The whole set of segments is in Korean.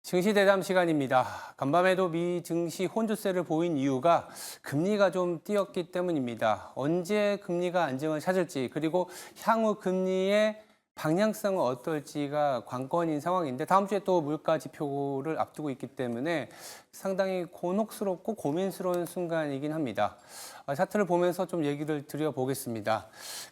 증시 대담 시간입니다. 간밤에도 미 증시 혼조세를 보인 이유가 금리가 좀 뛰었기 때문입니다. 언제 금리가 안정을 찾을지 그리고 향후 금리의 방향성은 어떨지가 관건인 상황인데 다음 주에 또 물가 지표를 앞두고 있기 때문에 상당히 곤혹스럽고 고민스러운 순간이긴 합니다. 차트를 보면서 좀 얘기를 드려보겠습니다.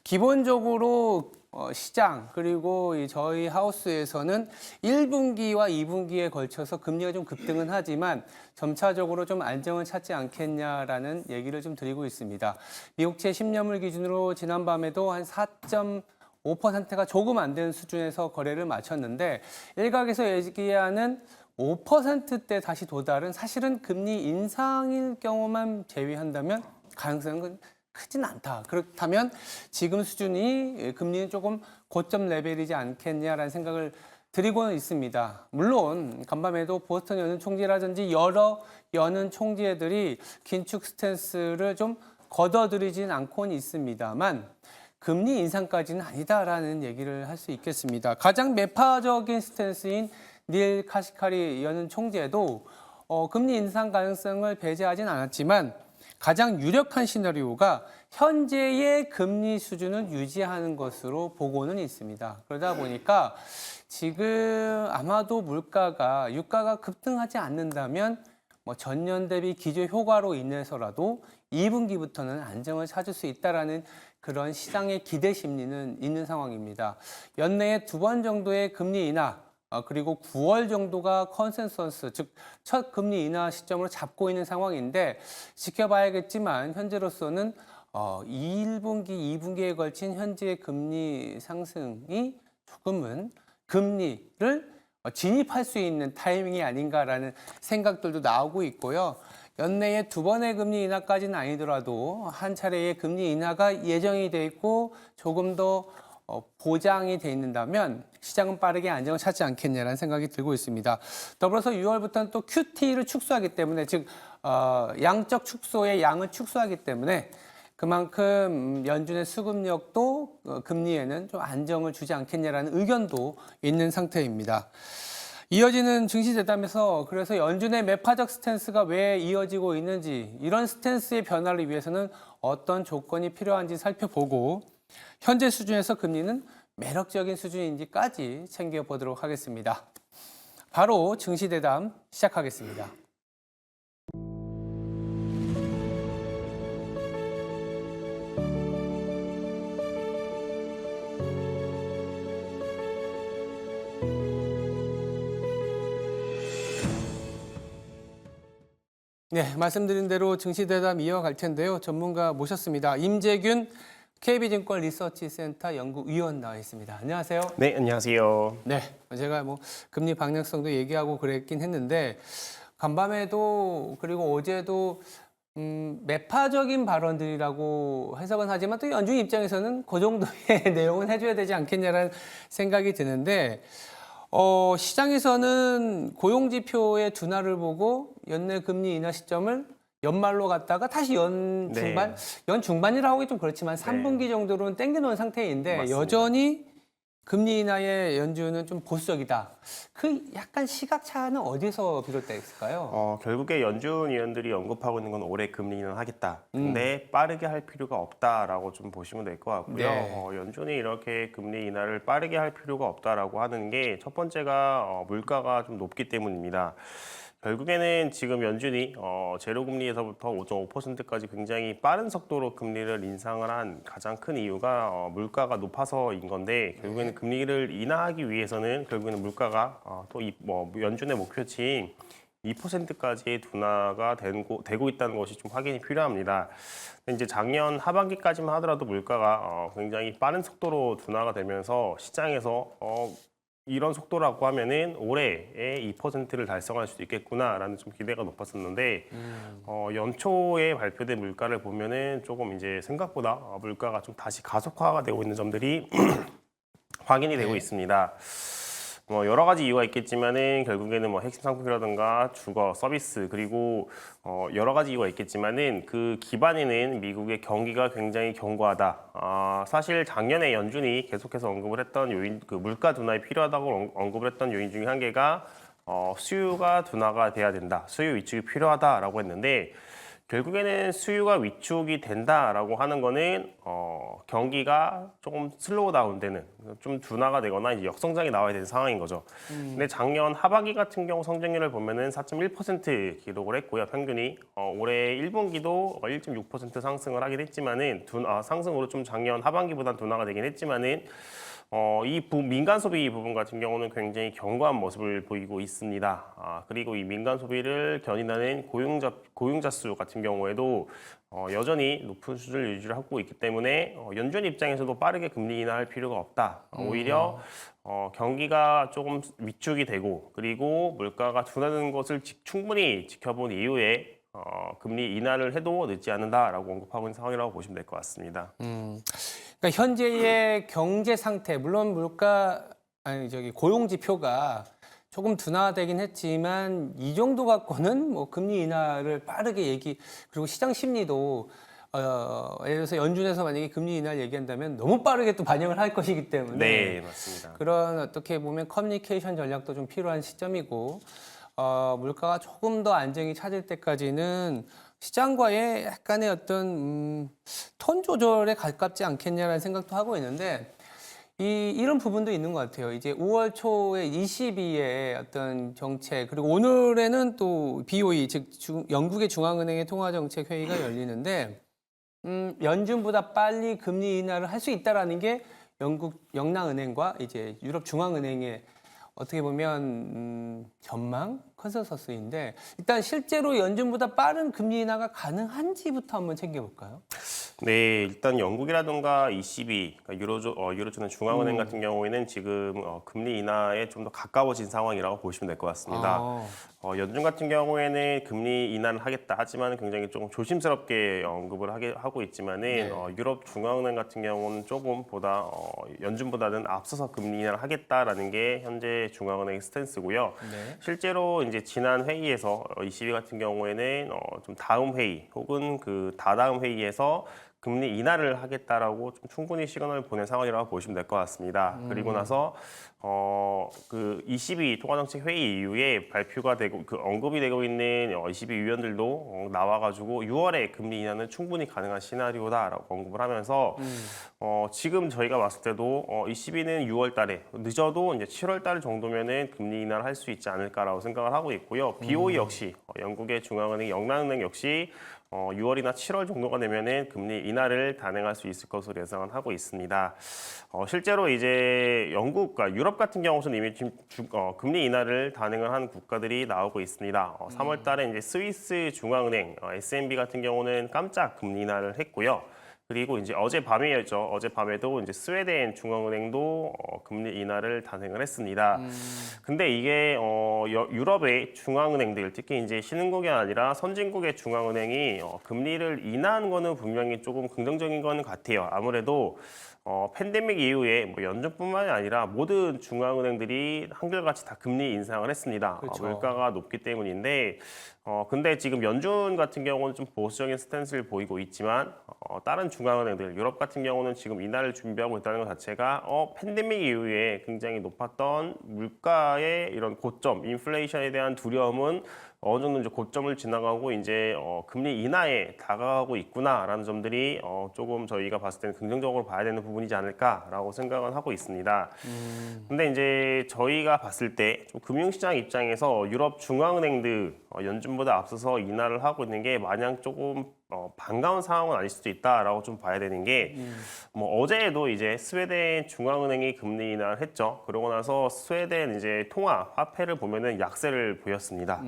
기본적으로 시장 그리고 저희 하우스에서는 1분기와 2분기에 걸쳐서 금리가 좀 급등은 하지만 점차적으로 좀 안정을 찾지 않겠냐라는 얘기를 좀 드리고 있습니다. 미국채 10년물 기준으로 지난밤에도 한 4.5%가 조금 안 되는 수준에서 거래를 마쳤는데 일각에서 얘기하는 5%대 다시 도달은 사실은 금리 인상일 경우만 제외한다면 가능성은 크진 않다. 그렇다면 지금 수준이 금리는 조금 고점 레벨이지 않겠냐라는 생각을 드리고는 있습니다. 물론 간밤에도 보스턴 연은 총재라든지 여러 연은 총재들이 긴축 스탠스를 좀 걷어들이진 않고는 있습니다만 금리 인상까지는 아니다라는 얘기를 할 수 있겠습니다. 가장 매파적인 스탠스인 닐 카시카리 연은 총재도 금리 인상 가능성을 배제하진 않았지만 가장 유력한 시나리오가 현재의 금리 수준을 유지하는 것으로 보고는 있습니다. 그러다 보니까 지금 아마도 유가가 급등하지 않는다면 전년 대비 기저 효과로 인해서라도 2분기부터는 안정을 찾을 수 있다라는 그런 시장의 기대 심리는 있는 상황입니다. 연내에 2번 정도의 금리 인하 그리고 9월 정도가 컨센서스, 즉 첫 금리 인하 시점으로 잡고 있는 상황인데 지켜봐야겠지만 현재로서는 1분기, 2분기에 걸친 현재의 금리 상승이 조금은 금리를 진입할 수 있는 타이밍이 아닌가라는 생각들도 나오고 있고요. 연내에 2번의 금리 인하까지는 아니더라도 한 차례의 금리 인하가 예정이 돼 있고 조금 더 보장이 돼 있는다면 시장은 빠르게 안정을 찾지 않겠냐라는 생각이 들고 있습니다. 더불어서 6월부터는 또 QT를 축소하기 때문에 즉 양적 축소의 양을 축소하기 때문에 그만큼 연준의 수급력도 금리에는 좀 안정을 주지 않겠냐라는 의견도 있는 상태입니다. 이어지는 증시 대담에서 그래서 연준의 매파적 스탠스가 왜 이어지고 있는지 이런 스탠스의 변화를 위해서는 어떤 조건이 필요한지 살펴보고 현재 수준에서 금리는 매력적인 수준인지까지 챙겨보도록 하겠습니다. 바로 증시 대담 시작하겠습니다. 네, 말씀드린 대로 증시 대담 이어갈 텐데요. 전문가 모셨습니다. 임재균 KB증권 리서치센터 연구위원 나와 있습니다. 안녕하세요. 네, 안녕하세요. 네, 제가 금리 방향성도 얘기하고 그랬긴 했는데 간밤에도 그리고 어제도 매파적인 발언들이라고 해석은 하지만 또 연준 입장에서는 그 정도의 내용은 해줘야 되지 않겠냐라는 생각이 드는데 시장에서는 고용지표의 둔화를 보고 연내 금리 인하 시점을 연말로 갔다가 다시 연 중반이라고 하기 좀 그렇지만 3분기 정도로는 땡겨놓은 상태인데 맞습니다. 여전히 금리 인하의 연준은 좀 보수적이다. 그 약간 시각차는 어디서 비롯됐을까요? 결국에 연준 위원들이 언급하고 있는 건 올해 금리 인하를 하겠다. 근데 빠르게 할 필요가 없다라고 좀 보시면 될 것 같고요. 네. 연준이 이렇게 금리 인하를 빠르게 할 필요가 없다라고 하는 게 첫 번째가 물가가 좀 높기 때문입니다. 결국에는 지금 연준이 제로금리에서부터 5.5%까지 굉장히 빠른 속도로 금리를 인상을 한 가장 큰 이유가 물가가 높아서인 건데 결국에는 금리를 인하하기 위해서는 결국에는 물가가 또 연준의 목표치인 2%까지의 둔화가 되고 있다는 것이 좀 확인이 필요합니다. 이제 작년 하반기까지만 하더라도 물가가 굉장히 빠른 속도로 둔화가 되면서 시장에서 이런 속도라고 하면은 올해에 2%를 달성할 수도 있겠구나라는 좀 기대가 높았었는데 연초에 발표된 물가를 보면은 조금 이제 생각보다 물가가 좀 다시 가속화가 되고 있는 점들이 확인이 되고 있습니다. 여러 가지 이유가 있겠지만은 결국에는 핵심 상품이라든가 주거, 서비스 그리고 여러 가지 이유가 있겠지만은 그 기반에는 미국의 경기가 굉장히 견고하다. 사실 작년에 연준이 계속해서 언급을 했던 요인, 그 물가 둔화에 필요하다고 언급을 했던 요인 중에 한 개가 수요가 둔화가 돼야 된다, 수요 위축이 필요하다라고 했는데 결국에는 수요가 위축이 된다라고 하는 거는 경기가 조금 슬로우 다운되는 좀 둔화가 되거나 이제 역성장이 나와야 되는 상황인 거죠. 근데 작년 하반기 같은 경우 성장률을 보면은 4.1% 기록을 했고요. 평균이 올해 1분기도 1.6% 상승을 하긴 했지만은 상승으로 좀 작년 하반기보다 둔화가 되긴 했지만은 민간 소비 부분 같은 경우는 굉장히 견고한 모습을 보이고 있습니다. 그리고 이 민간 소비를 견인하는 고용자 수 같은 경우에도 여전히 높은 수준을 유지를 하고 있기 때문에 연준 입장에서도 빠르게 금리 인하할 필요가 없다. 오히려 경기가 조금 위축이 되고 그리고 물가가 둔화되는 것을 충분히 지켜본 이후에 금리 인하를 해도 늦지 않는다라고 언급하고 있는 상황이라고 보시면 될 것 같습니다. 그러니까 현재의 경제 상태, 물론 고용 지표가 조금 둔화되긴 했지만 이 정도 갖고는 뭐 금리 인하를 빠르게 그리고 시장 심리도 예를 들어서 연준에서 만약에 금리 인하를 얘기한다면 너무 빠르게 또 반영을 할 것이기 때문에 네, 맞습니다. 그런 어떻게 보면 커뮤니케이션 전략도 좀 필요한 시점이고 물가가 조금 더 안정이 찾을 때까지는 시장과의 약간의 어떤 톤 조절에 가깝지 않겠냐라는 생각도 하고 있는데 이런 부분도 있는 것 같아요. 이제 5월 초에 ECB의 어떤 정책 그리고 오늘에는 또 BOE 즉 영국의 중앙은행의 통화정책 회의가 열리는데 연준보다 빨리 금리 인하를 할 수 있다라는 게 영국 영랑은행과 이제 유럽 중앙은행의 어떻게 보면 전망 컨센서스인데 일단 실제로 연준보다 빠른 금리 인하가 가능한지부터 한번 챙겨볼까요? 네, 일단 영국이라든가 ECB, 그러니까 유로존의 중앙은행 같은 경우에는 지금 금리 인하에 좀 더 가까워진 상황이라고 보시면 될 것 같습니다. 연준 같은 경우에는 금리 인하를 하겠다 하지만 굉장히 조금 조심스럽게 언급을 하고 있지만은 네. 유럽 중앙은행 같은 경우는 조금보다 연준보다는 앞서서 금리 인하를 하겠다라는 게 현재 중앙은행의 스탠스고요. 네. 실제로 이제 지난 회의에서 ECB 같은 경우에는 좀 다음 회의 혹은 그 다다음 회의에서 금리 인하를 하겠다라고 좀 충분히 시그널을 보낸 상황이라고 보시면 될 것 같습니다. 그리고 나서 그 ECB 통화정책 회의 이후에 발표가 되고 그 언급이 되고 있는 ECB 위원들도 나와가지고 6월에 금리 인하는 충분히 가능한 시나리오다라고 언급을 하면서 지금 저희가 봤을 때도 ECB는 6월달에 늦어도 이제 7월달 정도면은 금리 인하를 할 수 있지 않을까라고 생각을 하고 있고요. BOE 역시 영국의 중앙은행 영랑은행 역시 6월이나 7월 정도가 되면은 금리 인하를 단행할 수 있을 것으로 예상을 하고 있습니다. 실제로 이제 영국과 유럽 같은 경우는 이미 지금 금리 인하를 단행을 한 국가들이 나오고 있습니다. 3월 달에 이제 스위스 중앙은행 SNB 같은 경우는 깜짝 금리 인하를 했고요. 그리고 이제 어젯밤이었죠. 어젯밤에도 이제 스웨덴 중앙은행도 금리 인하를 단행을 했습니다. 근데 이게 유럽의 중앙은행들, 특히 이제 신흥국이 아니라 선진국의 중앙은행이 금리를 인하한 거는 분명히 조금 긍정적인 거는 같아요. 아무래도 팬데믹 이후에 뭐 연준뿐만이 아니라 모든 중앙은행들이 한결같이 다 금리 인상을 했습니다. 그렇죠. 물가가 높기 때문인데 근데 지금 연준 같은 경우는 좀 보수적인 스탠스를 보이고 있지만 다른 중앙은행들, 유럽 같은 경우는 지금 인하를 준비하고 있다는 것 자체가 팬데믹 이후에 굉장히 높았던 물가의 이런 고점, 인플레이션에 대한 두려움은 어느 정도 이제 고점을 지나가고 이제 금리 인하에 다가가고 있구나라는 점들이 조금 저희가 봤을 때는 긍정적으로 봐야 되는 부분이지 않을까라고 생각을 하고 있습니다. 근데 이제 저희가 봤을 때 좀 금융시장 입장에서 유럽 중앙은행들 연준보다 앞서서 인하를 하고 있는 게 마냥 조금 반가운 상황은 아닐 수도 있다라고 좀 봐야 되는 게 뭐 어제에도 이제 스웨덴 중앙은행이 금리 인하를 했죠. 그러고 나서 스웨덴 이제 통화 화폐를 보면은 약세를 보였습니다.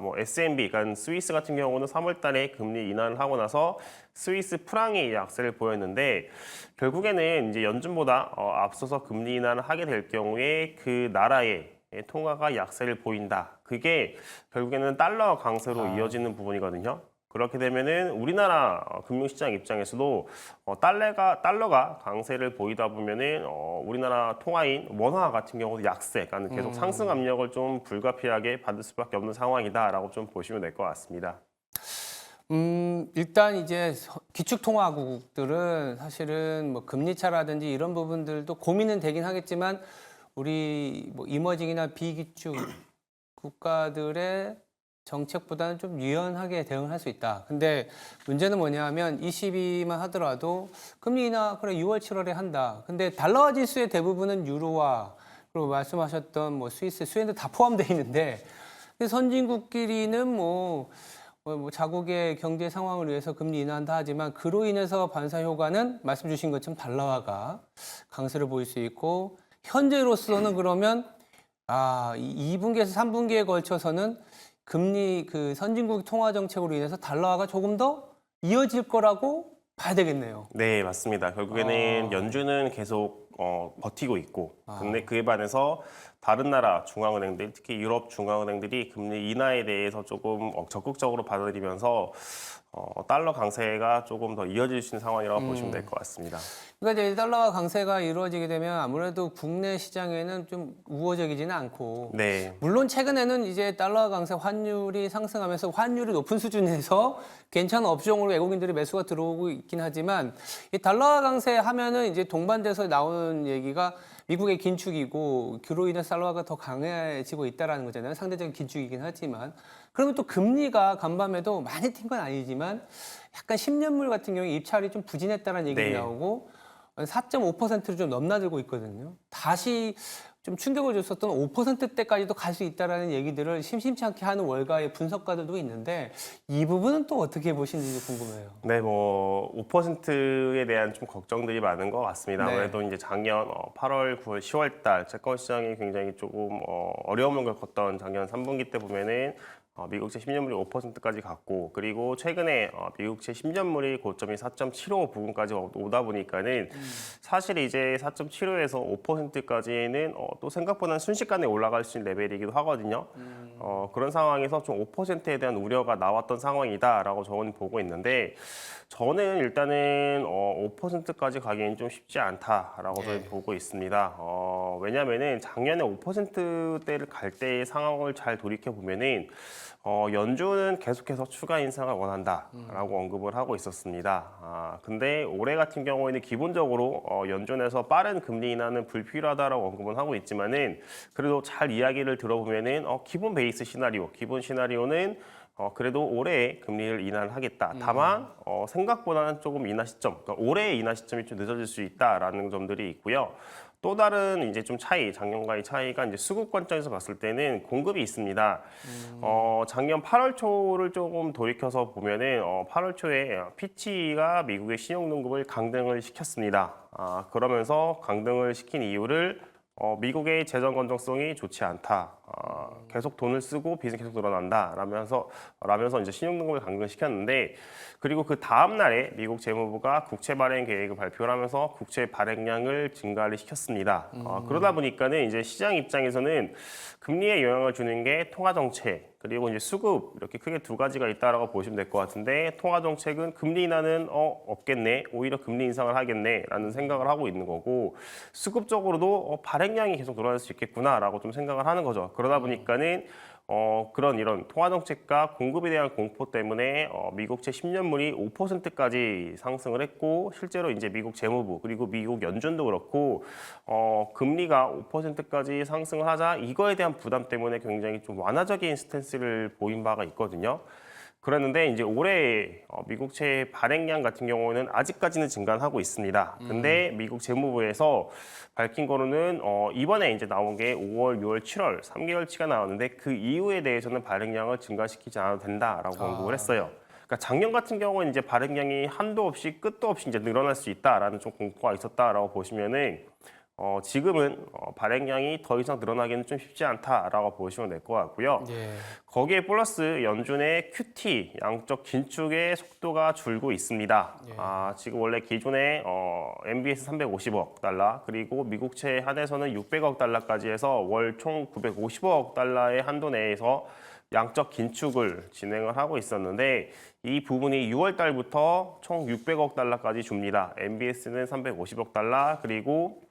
뭐 SNB, 그러니까 스위스 같은 경우는 3월달에 금리 인하를 하고 나서 스위스 프랑이 약세를 보였는데 결국에는 이제 연준보다 앞서서 금리 인하를 하게 될 경우에 그 나라의 통화가 약세를 보인다. 그게 결국에는 달러 강세로 이어지는 부분이거든요. 그렇게 되면은 우리나라 금융시장 입장에서도 달러가 강세를 보이다 보면은 우리나라 통화인 원화 같은 경우도 약세, 그러니까 계속 상승 압력을 좀 불가피하게 받을 수밖에 없는 상황이다라고 좀 보시면 될 것 같습니다. 일단 이제 기축통화국들은 사실은 뭐 금리차라든지 이런 부분들도 고민은 되긴 하겠지만 우리 뭐 이머징이나 비기축 국가들의 정책보다는 좀 유연하게 대응을 할 수 있다. 근데 문제는 뭐냐면 ECB만 하더라도 금리 인하 그래 6월, 7월에 한다. 근데 달러화 지수의 대부분은 유로화 그리고 말씀하셨던 뭐 스위스, 스웨덴도 다 포함되어 있는데 근데 선진국끼리는 뭐 자국의 경제 상황을 위해서 금리 인하한다 하지만 그로 인해서 반사 효과는 말씀 주신 것처럼 달러화가 강세를 보일 수 있고 현재로서는 그러면 2분기에서 3분기에 걸쳐서는 금리 그 선진국 통화 정책으로 인해서 달러화가 조금 더 이어질 거라고 봐야 되겠네요. 네, 맞습니다. 결국에는 아. 연준은 계속 버티고 있고, 근데 그에 반해서 다른 나라 중앙은행들, 특히 유럽 중앙은행들이 금리 인하에 대해서 조금 적극적으로 받아들이면서 달러 강세가 조금 더 이어질 수 있는 상황이라고 보시면 될 것 같습니다. 그러니까 이제 달러화 강세가 이루어지게 되면 아무래도 국내 시장에는 좀 우호적이지는 않고 네, 물론 최근에는 이제 달러 강세 환율이 상승하면서 환율이 높은 수준에서 괜찮은 업종으로 외국인들이 매수가 들어오고 있긴 하지만 이 달러 강세 하면은 이제 동반돼서 나오는 얘기가 미국의 긴축이고 그로 인해서 달러가 더 강해지고 있다라는 거잖아요. 상대적인 긴축이긴 하지만 그러면 또 금리가 간밤에도 많이 튄 건 아니지만 약간 10년물 같은 경우에 입찰이 좀 부진했다는 얘기 네. 나오고 4.5%를 좀 넘나들고 있거든요. 다시 좀 충격을 줬었던 5%대까지도 갈 수 있다라는 얘기들을 심심치 않게 하는 월가의 분석가들도 있는데 이 부분은 또 어떻게 보시는지 궁금해요. 네, 뭐 5%에 대한 좀 걱정들이 많은 것 같습니다. 네. 아무래도 이제 작년 8월, 9월, 10월 달 채권 시장이 굉장히 조금 어려움을 겪었던 작년 3분기 때 보면은 미국채 10년물이 5%까지 갔고 그리고 최근에 미국채 10년물이 고점이 4.75 부근까지 오다 보니까는 사실 이제 4.75에서 5%까지는 또 생각보다는 순식간에 올라갈 수 있는 레벨이기도 하거든요. 그런 상황에서 좀 5%에 대한 우려가 나왔던 상황이다라고 저는 보고 있는데 저는 일단은 5%까지 가기엔 좀 쉽지 않다라고 저는 보고 있습니다. 왜냐하면은 작년에 5%대를 갈 때의 상황을 잘 돌이켜 보면은 연준은 계속해서 추가 인상을 원한다라고 언급을 하고 있었습니다. 근데 올해 같은 경우에는 기본적으로 연준에서 빠른 금리 인하는 불필요하다라고 언급은 하고 있지만은 그래도 잘 이야기를 들어보면은 기본 베이스 시나리오, 기본 시나리오는 그래도 올해 금리를 인하를 하겠다. 다만 생각보다는 조금 인하 시점, 그러니까 올해의 인하 시점이 좀 늦어질 수 있다라는 점들이 있고요. 또 다른 이제 좀 차이, 작년과의 차이가 이제 수급 관점에서 봤을 때는 공급이 있습니다. 작년 8월 초를 조금 돌이켜서 보면은 8월 초에 피치가 미국의 신용 등급을 강등을 시켰습니다. 그러면서 강등을 시킨 이유를 미국의 재정 건전성이 좋지 않다. 계속 돈을 쓰고 빚은 계속 늘어난다. 라면서 이제 신용등급을 강등시켰는데 그리고 그 다음 날에 미국 재무부가 국채 발행 계획을 발표를 하면서 국채 발행량을 증가를 시켰습니다. 그러다 보니까는 이제 시장 입장에서는 금리에 영향을 주는 게 통화 정책 그리고 이제 수급 이렇게 크게 두 가지가 있다라고 보시면 될 것 같은데 통화 정책은 금리 인하는 없겠네 오히려 금리 인상을 하겠네라는 생각을 하고 있는 거고 수급적으로도 발행량이 계속 늘어날 수 있겠구나라고 좀 생각을 하는 거죠. 그러다 보니까는 그런 이런 통화 정책과 공급에 대한 공포 때문에 미국채 10년물이 5%까지 상승을 했고 실제로 이제 미국 재무부 그리고 미국 연준도 그렇고 금리가 5%까지 상승을 하자 이거에 대한 부담 때문에 굉장히 좀 완화적인 스탠스를 보인 바가 있거든요. 그랬는데 이제 올해 미국채 발행량 같은 경우는 아직까지는 증가하고 있습니다. 근데 미국 재무부에서 밝힌 거로는 이번에 이제 나온 게 5월, 6월, 7월 3개월치가 나왔는데 그 이후에 대해서는 발행량을 증가시키지 않아도 된다라고 언급을 했어요. 그러니까 작년 같은 경우는 이제 발행량이 한도 없이 끝도 없이 이제 늘어날 수 있다라는 좀 공포가 있었다라고 보시면은 지금은 발행량이 더 이상 늘어나기는 좀 쉽지 않다라고 보시면 될 것 같고요. 예. 거기에 플러스 연준의 QT 양적 긴축의 속도가 줄고 있습니다. 예. 지금 원래 기존에 MBS 350억 달러 그리고 미국채 한해서는 600억 달러까지 해서 월 총 950억 달러의 한도 내에서 양적 긴축을 진행을 하고 있었는데 이 부분이 6월 달부터 총 600억 달러까지 줍니다. MBS는 350억 달러 그리고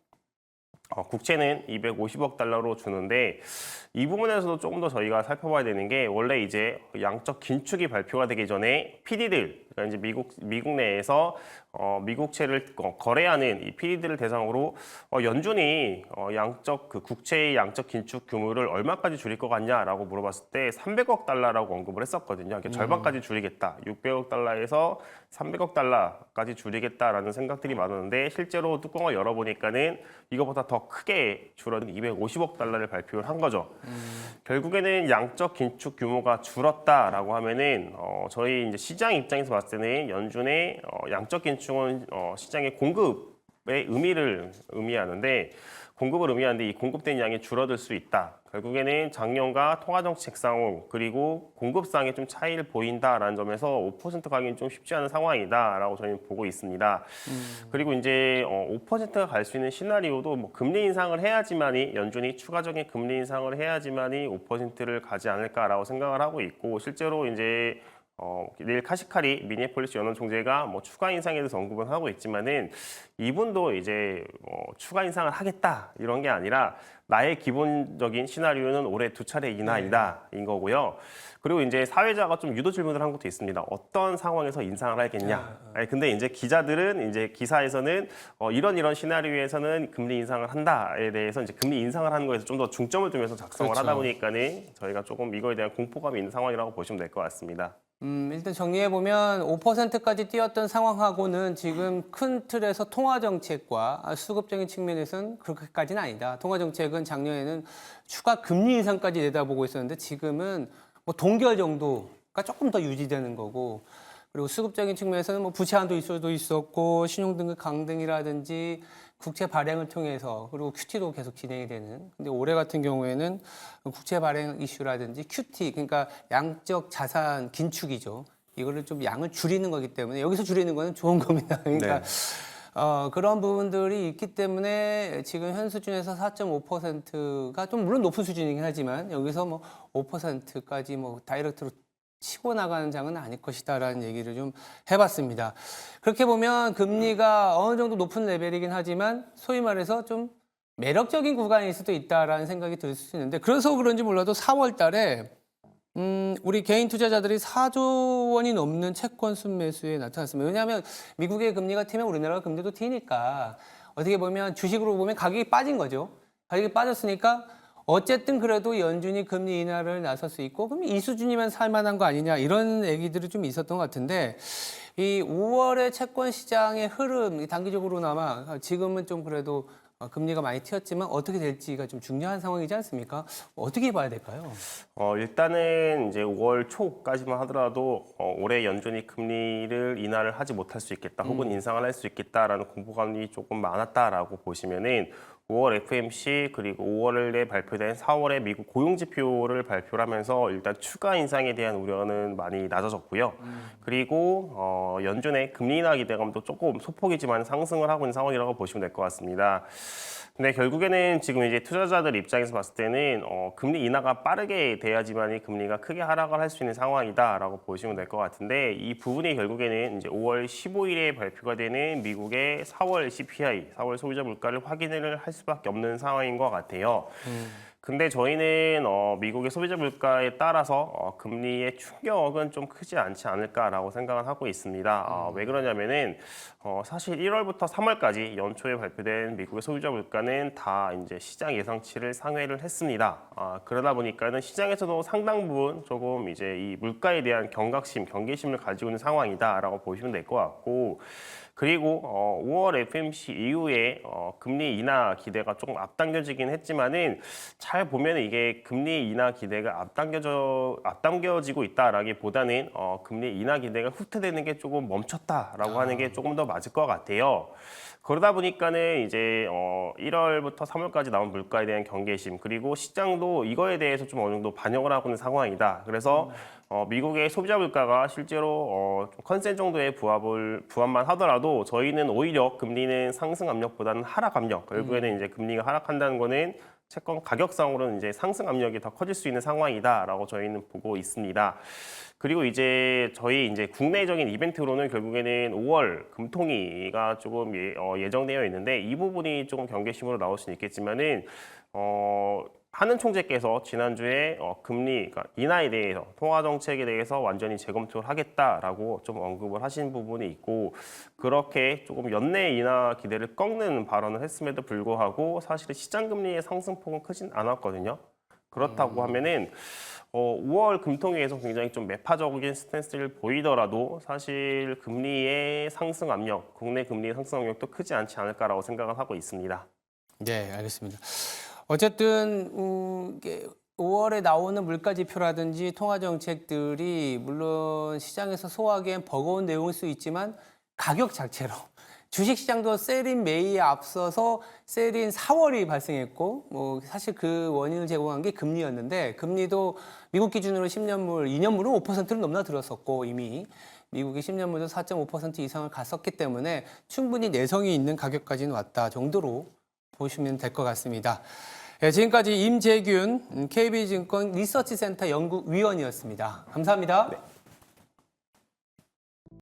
국채는 250억 달러로 주는데 이 부분에서도 조금 더 저희가 살펴봐야 되는 게 원래 이제 양적 긴축이 발표가 되기 전에 PD들 그러니까 이제 미국 내에서 미국채를 거래하는 이 PD들을 대상으로 연준이 양적 그 국채의 양적 긴축 규모를 얼마까지 줄일 것 같냐라고 물어봤을 때 300억 달러라고 언급을 했었거든요. 그러니까 절반까지 줄이겠다. 600억 달러에서 300억 달러까지 줄이겠다라는 생각들이 많았는데 실제로 뚜껑을 열어보니까는 이거보다 더 크게 줄어든 250억 달러를 발표를 한 거죠. 결국에는 양적 긴축 규모가 줄었다라고 하면은 저희 이제 시장 입장에서 봤을 때는 연준의 양적 긴축은 시장의 공급의 의미를 의미하는데 이 공급된 양이 줄어들 수 있다. 결국에는 작년과 통화정책 상 그리고 공급상에 좀 차이를 보인다라는 점에서 5% 가기는 좀 쉽지 않은 상황이다라고 저희는 보고 있습니다. 그리고 이제 5%가 갈 수 있는 시나리오도 뭐 금리 인상을 해야지만이 연준이 추가적인 금리 인상을 해야지만이 5%를 가지 않을까라고 생각을 하고 있고 실제로 이제 닐 카시카리 미니애폴리스 연원 총재가 뭐 추가 인상에 대해서 언급은 하고 있지만은 이분도 이제 추가 인상을 하겠다 이런 게 아니라 나의 기본적인 시나리오는 올해 2차례 인하이다인 거고요. 그리고 이제 사회자가 좀 유도 질문을 한 것도 있습니다. 어떤 상황에서 인상을 하겠냐. 아니, 근데 이제 기자들은 이제 기사에서는 이런 시나리오에서는 금리 인상을 한다에 대해서 이제 금리 인상을 하는 거에서 좀 더 중점을 두면서 작성을 그렇죠. 하다 보니까는 저희가 조금 이거에 대한 공포감이 있는 상황이라고 보시면 될 것 같습니다. 일단 정리해보면 5%까지 뛰었던 상황하고는 지금 큰 틀에서 통화정책과 수급적인 측면에서는 그렇게까지는 아니다. 통화정책은 작년에는 추가 금리 인상까지 내다보고 있었는데 지금은 뭐 동결 정도가 조금 더 유지되는 거고 그리고 수급적인 측면에서는 뭐 부채 한도 있어도 있었고 신용등급 강등이라든지 국채 발행을 통해서 그리고 QT도 계속 진행이 되는. 근데 올해 같은 경우에는 국채 발행 이슈라든지 QT 그러니까 양적 자산 긴축이죠. 이거를 좀 양을 줄이는 거기 때문에 여기서 줄이는 거는 좋은 겁니다. 그러니까 그런 부분들이 있기 때문에 지금 현 수준에서 4.5%가 좀 물론 높은 수준이긴 하지만 여기서 뭐 5%까지 뭐 다이렉트로 치고 나가는 장은 아닐 것이다라는 얘기를 좀 해봤습니다. 그렇게 보면 금리가 어느 정도 높은 레벨이긴 하지만 소위 말해서 좀 매력적인 구간일 수도 있다라는 생각이 들 수 있는데 그래서 그런지 몰라도 4월 달에 우리 개인 투자자들이 4조 원이 넘는 채권 순매수에 나타났습니다. 왜냐하면 미국의 금리가 튀면 우리나라 금리도 튀니까 어떻게 보면 주식으로 보면 가격이 빠진 거죠. 가격이 빠졌으니까 어쨌든 그래도 연준이 금리 인하를 나설 수 있고 그럼 이 수준이면 살만한 거 아니냐 이런 얘기들이 좀 있었던 것 같은데 이 5월의 채권 시장의 흐름 단기적으로나마 지금은 좀 그래도 금리가 많이 튀었지만 어떻게 될지가 좀 중요한 상황이지 않습니까? 어떻게 봐야 될까요? 일단은 이제 5월 초까지만 하더라도 올해 연준이 금리를 인하를 하지 못할 수 있겠다, 혹은 인상을 할 수 있겠다라는 공포감이 조금 많았다라고 보시면은 5월 FMC 그리고 5월에 발표된 4월의 미국 고용 지표를 발표를 하면서 일단 추가 인상에 대한 우려는 많이 낮아졌고요. 그리고 연준의 금리 인하 기대감도 조금 소폭이지만 상승을 하고 있는 상황이라고 보시면 될 것 같습니다. 근데 결국에는 지금 이제 투자자들 입장에서 봤을 때는 금리 인하가 빠르게 돼야지만이 금리가 크게 하락을 할 수 있는 상황이다라고 보시면 될 것 같은데 이 부분이 결국에는 이제 5월 15일에 발표가 되는 미국의 4월 CPI, 4월 소비자 물가를 확인을 할 수밖에 없는 상황인 것 같아요. 근데 저희는 미국의 소비자 물가에 따라서 금리의 충격은 좀 크지 않지 않을까라고 생각을 하고 있습니다. 왜 그러냐면은 사실 1월부터 3월까지 연초에 발표된 미국의 소비자 물가는 다 이제 시장 예상치를 상회를 했습니다. 그러다 보니까는 시장에서도 상당 부분 조금 이제 이 물가에 대한 경계심을 가지고 있는 상황이다라고 보시면 될 것 같고. 그리고 5월 FMC 이후에 금리 인하 기대가 조금 앞당겨지긴 했지만은 잘 보면 이게 금리 인하 기대가 앞당겨지고 있다라기보다는 금리 인하 기대가 후퇴되는 게 조금 멈췄다라고 하는 게 조금 더 맞을 것 같아요. 그러다 보니까는 이제 1월부터 3월까지 나온 물가에 대한 경계심 그리고 시장도 이거에 대해서 좀 어느 정도 반영을 하고 있는 상황이다. 그래서 미국의 소비자 물가가 실제로 컨센 정도의 부합만 하더라도 저희는 오히려 금리는 상승 압력보다는 하락 압력. 결국에는 이제 금리가 하락한다는 거는 채권 가격상으로는 이제 상승 압력이 더 커질 수 있는 상황이다라고 저희는 보고 있습니다. 그리고 이제 저희 이제 국내적인 이벤트로는 결국에는 5월 금통위가 조금 예정되어 있는데 이 부분이 조금 경계심으로 나올 수는 있겠지만은 하는 총재께서 지난주에 금리, 그러니까 인하에 대해서 통화 정책에 대해서 완전히 재검토를 하겠다라고 좀 언급을 하신 부분이 있고 그렇게 조금 연내 인하 기대를 꺾는 발언을 했음에도 불구하고 사실은 시장 금리의 상승폭은 크진 않았거든요. 그렇다고 하면은 5월 금통위에서 굉장히 좀 매파적인 스탠스를 보이더라도 사실 금리의 상승 압력, 국내 금리의 상승 압력도 크지 않지 않을까라고 생각을 하고 있습니다. 네, 알겠습니다. 어쨌든 5월에 나오는 물가 지표라든지 통화 정책들이 물론 시장에서 소화하기엔 버거운 내용일 수 있지만 가격 자체로 주식시장도 셀인 매이에 앞서서 셀인 4월이 발생했고 뭐 사실 그 원인을 제공한 게 금리였는데 금리도 미국 기준으로 10년물, 2년물은 5%를 넘나 들었었고 이미 미국의 10년물도 4.5% 이상을 갔었기 때문에 충분히 내성이 있는 가격까지는 왔다 정도로 보시면 될 것 같습니다. 네, 지금까지 임재균 KB증권 리서치센터 연구위원이었습니다. 감사합니다. 네.